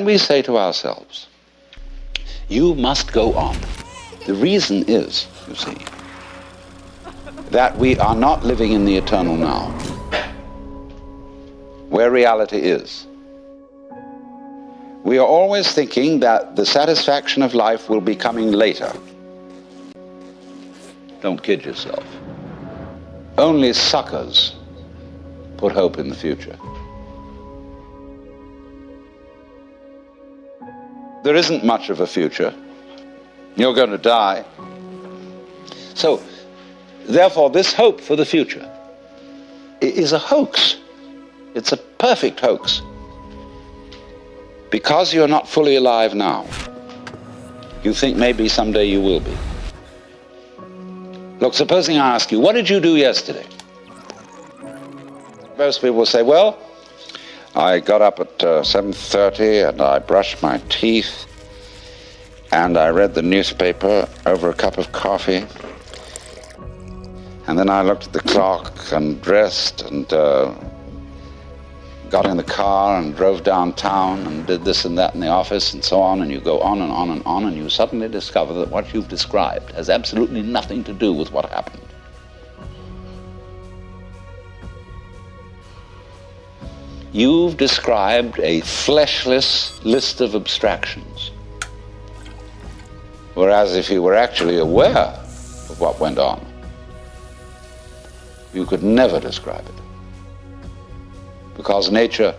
when we say to ourselves, you must go on, the reason is, you see, that we are not living in the eternal now, where reality is. We are always thinking that the satisfaction of life will be coming later. Don't kid yourself. Only suckers put hope in the future. There isn't much of a future. You're going to die. So, therefore, this hope for the future is a hoax. It's a perfect hoax. Because you're not fully alive now, you think maybe someday you will be. Look, supposing I ask you, what did you do yesterday? Most people will say, well, I got up at 7:30 and I brushed my teeth and I read the newspaper over a cup of coffee, and then I looked at the clock and dressed and got in the car and drove downtown and did this and that in the office and so on, and you go on and on and on, and you suddenly discover that what you've described has absolutely nothing to do with what happened. You've described a fleshless list of abstractions, whereas if you were actually aware of what went on, you could never describe it. Because nature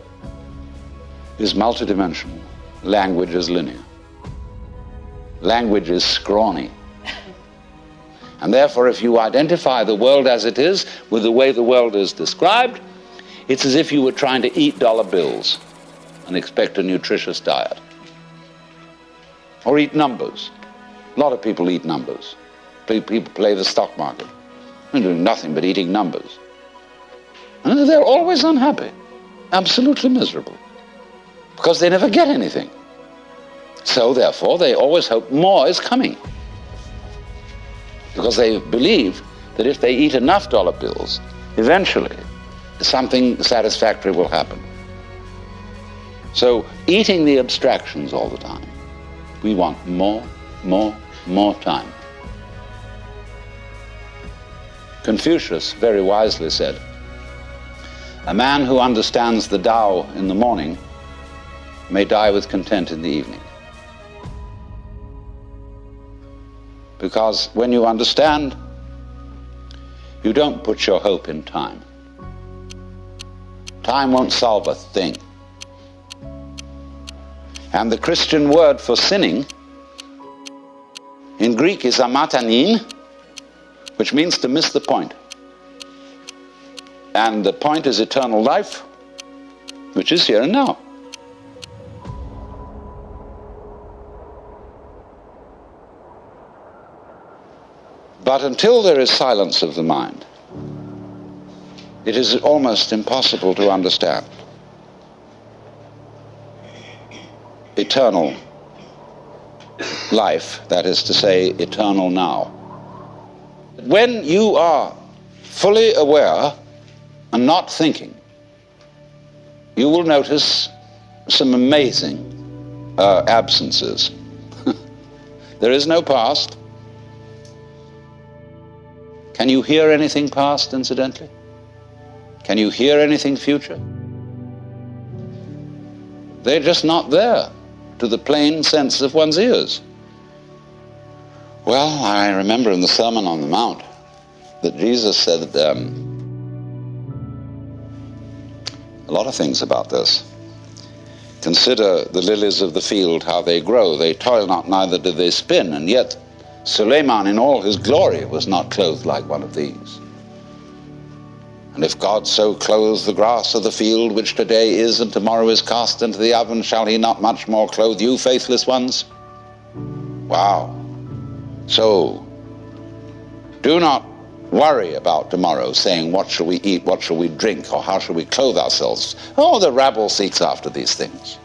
is multidimensional, language is linear. Language is scrawny. And therefore, if you identify the world as it is with the way the world is described, it's as if you were trying to eat dollar bills and expect a nutritious diet. Or eat numbers. A lot of people eat numbers. People play the stock market. They're doing nothing but eating numbers. And they're always unhappy, absolutely miserable, because they never get anything. So therefore, they always hope more is coming, because they believe that if they eat enough dollar bills, eventually something satisfactory will happen. So eating the abstractions all the time, we want more time. Confucius very wisely said, a man who understands the Tao in the morning may die with content in the evening. Because when you understand, you don't put your hope in time. Time won't solve a thing. And the Christian word for sinning in Greek is amatanin, which means to miss the point. And the point is eternal life, which is here and now. But until there is silence of the mind, it is almost impossible to understand eternal life, that is to say, eternal now. When you are fully aware and not thinking, you will notice some amazing absences. There is no past. Can you hear anything past, incidentally? Can you hear anything future? They're just not there to the plain sense of one's ears. Well, I remember in the Sermon on the Mount that Jesus said a lot of things about this. Consider the lilies of the field, how they grow. They toil not, neither do they spin, and yet Suleiman in all his glory was not clothed like one of these. And if God so clothes the grass of the field, which today is and tomorrow is cast into the oven, shall he not much more clothe you, faithless ones? Wow. So, do not worry about tomorrow, saying, what shall we eat, what shall we drink, or how shall we clothe ourselves? Oh, the rabble seeks after these things.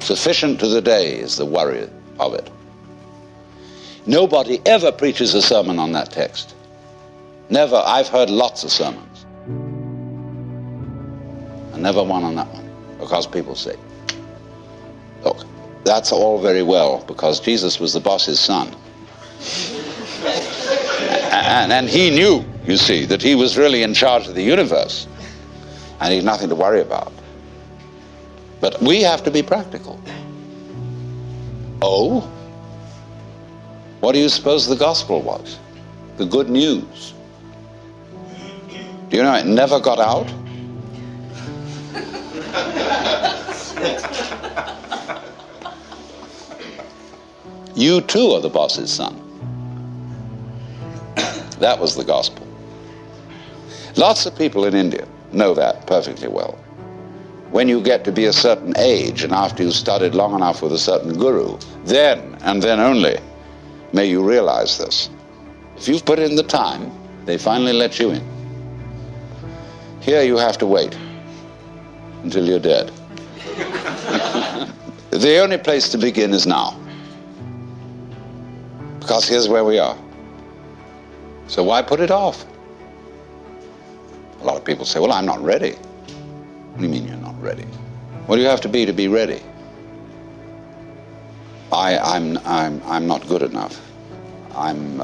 Sufficient to the day is the worry of it. Nobody ever preaches a sermon on that text. Never. I've heard lots of sermons, and never one on that one. because people say, look, that's all very well because Jesus was the boss's son. And he knew, you see, that he was really in charge of the universe and he had nothing to worry about. But we have to be practical. Oh? What do you suppose the gospel was? The good news. Do you know it never got out? You too are the boss's son. That was the gospel. Lots of people in India know that perfectly well. When you get to be a certain age and after you've studied long enough with a certain guru, then and then only may you realize this. If you've put in the time, they finally let you in. Here you have to wait until you're dead. The only place to begin is now. Because here's where we are. So why put it off? A lot of people say, well, I'm not ready. What do you mean you're not ready? What do you have to be ready? I'm not good enough. I'm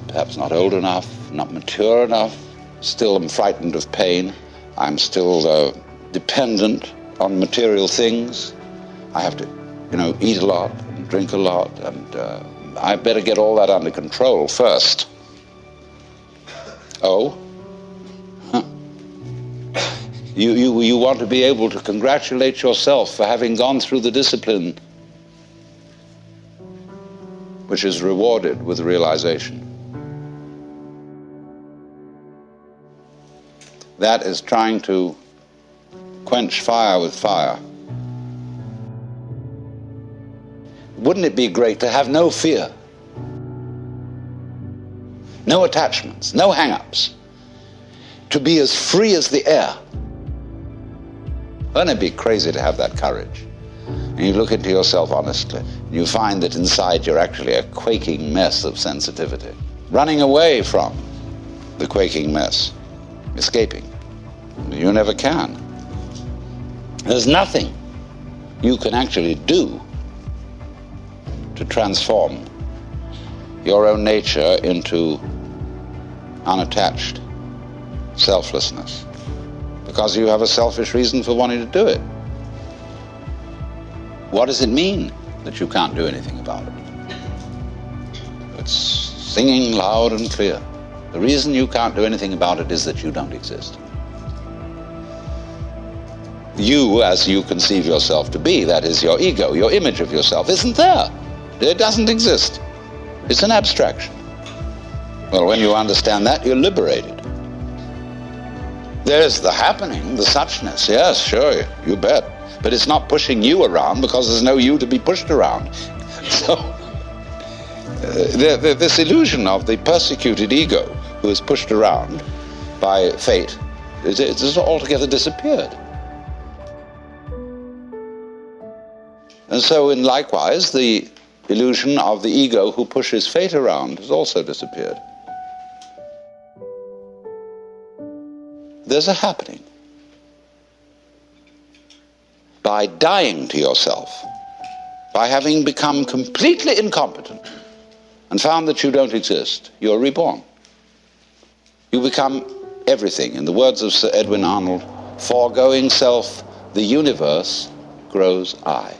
perhaps not old enough, not mature enough, still am frightened of pain. I'm still dependent on material things. I have to, eat a lot and drink a lot, and I better get all that under control first. Oh? Huh. You want to be able to congratulate yourself for having gone through the discipline which is rewarded with realization. That is trying to quench fire with fire. Wouldn't it be great to have no fear? No attachments, no hang-ups. To be as free as the air. Wouldn't it be crazy to have that courage? And you look into yourself honestly, and you find that inside you're actually a quaking mess of sensitivity. Running away from the quaking mess. Escaping. You never can. There's nothing you can actually do to transform your own nature into unattached selflessness, because you have a selfish reason for wanting to do it. What does it mean that you can't do anything about it? It's singing loud and clear. The reason you can't do anything about it is that you don't exist. You, as you conceive yourself to be, that is your ego, your image of yourself, isn't there. It doesn't exist. It's an abstraction. Well, when you understand that, you're liberated. There's the happening, the suchness. Yes, sure, you bet. But it's not pushing you around because there's no you to be pushed around. So, this illusion of the persecuted ego who is pushed around by fate, it's altogether disappeared. And so, likewise, the illusion of the ego who pushes fate around has also disappeared. There's a happening. By dying to yourself, by having become completely incompetent and found that you don't exist, you're reborn. You become everything. In the words of Sir Edwin Arnold, foregoing self, the universe grows I.